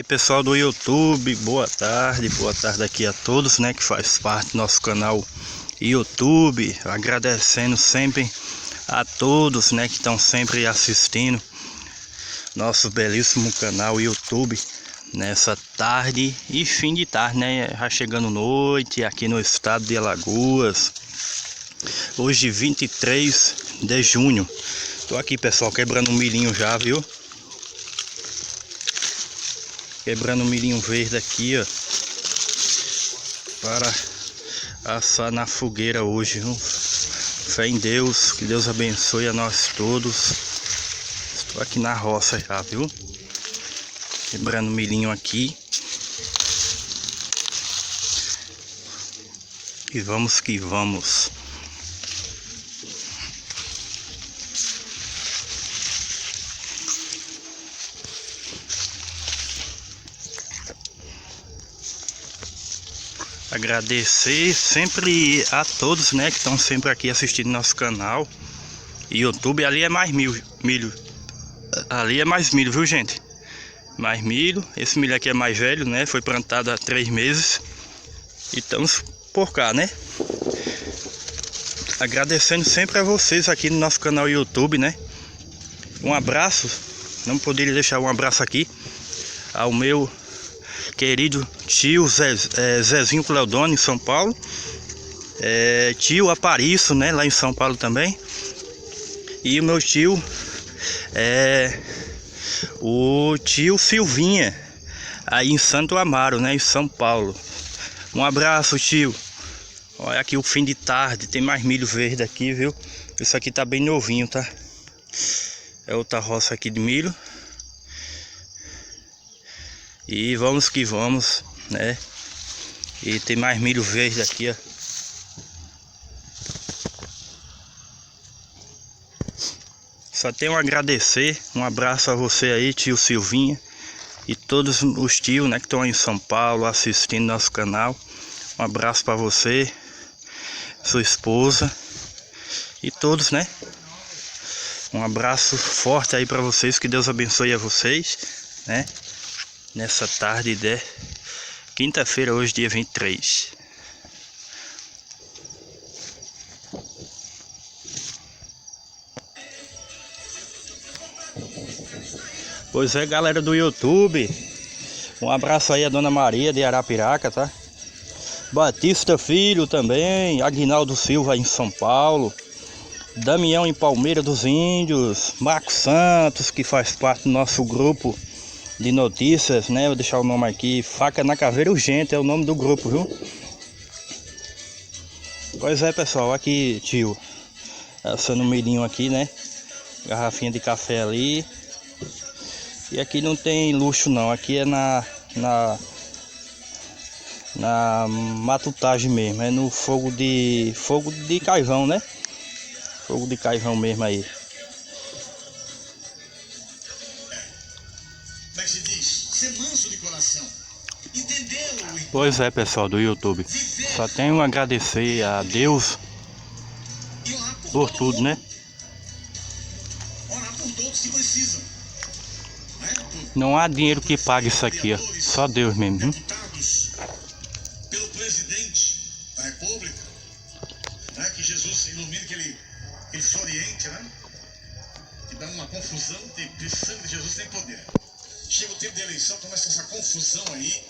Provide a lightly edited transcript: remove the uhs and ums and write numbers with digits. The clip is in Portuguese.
E pessoal do YouTube, boa tarde aqui a todos, né, que faz parte do nosso canal YouTube, agradecendo sempre a todos, né, que estão sempre assistindo nosso belíssimo canal YouTube nessa tarde e fim de tarde, né, já chegando noite aqui no estado de Alagoas. Hoje 23 de junho. Tô aqui, pessoal, quebrando um milhinho já, viu? Quebrando um milhinho verde aqui, ó, para assar na fogueira hoje, viu? Fé em Deus, que Deus abençoe a nós todos. Estou aqui na roça já, viu? Quebrando um milhinho aqui. E vamos que vamos. Agradecer sempre a todos, né, que estão sempre aqui assistindo nosso canal YouTube. Ali é mais milho. Ali é mais milho, viu, gente? Mais milho. Esse milho aqui é mais velho, né? Foi plantado há 3 meses. E estamos por cá, né? Agradecendo sempre a vocês aqui no nosso canal YouTube, né? Um abraço. Não poderia deixar um abraço aqui ao meu querido tio Zezinho Cleodone, em São Paulo. Tio Aparício, né, lá em São Paulo também. E o meu tio o tio Silvinha, aí em Santo Amaro, né, em São Paulo. Um abraço, tio. Olha aqui o fim de tarde, tem mais milho verde aqui, viu? Isso aqui tá bem novinho, tá? É outra roça aqui de milho. E vamos que vamos, né? E tem mais milho verde aqui, ó. Só tenho a agradecer, um abraço a você aí, tio Silvinha, e todos os tios, né, que estão aí em São Paulo assistindo nosso canal. Um abraço para você, sua esposa e todos, né? Um abraço forte aí para vocês, que Deus abençoe a vocês, né? Nessa tarde de quinta-feira, hoje dia 23. Pois é, galera do YouTube, um abraço aí a Dona Maria de Arapiraca, tá? Batista Filho também, Aguinaldo Silva em São Paulo, Damião em Palmeira dos Índios, Marcos Santos, que faz parte do nosso grupo de notícias, né? Vou deixar o nome aqui, Faca na Caveira Urgente, é o nome do grupo, viu? Pois é, pessoal, aqui, tio, assando um milhinho aqui, né? Garrafinha de café ali. E aqui não tem luxo não, aqui é na matutagem mesmo, é no fogo de carvão, né? Fogo de carvão mesmo aí. Como é que se diz? Ser manso de coração. Entendê-lo. Pois é, pessoal do YouTube, só tenho a agradecer a Deus por tudo, né? Orar por todos que precisam. Não há dinheiro que pague isso aqui, ó. Só Deus mesmo, viu? Deputados, pelo presidente da República, né? Que Jesus ilumine, que ele se oriente, né? Que dá uma confusão, de sangue de Jesus tem poder. Chega o tempo da eleição, começa essa confusão aí.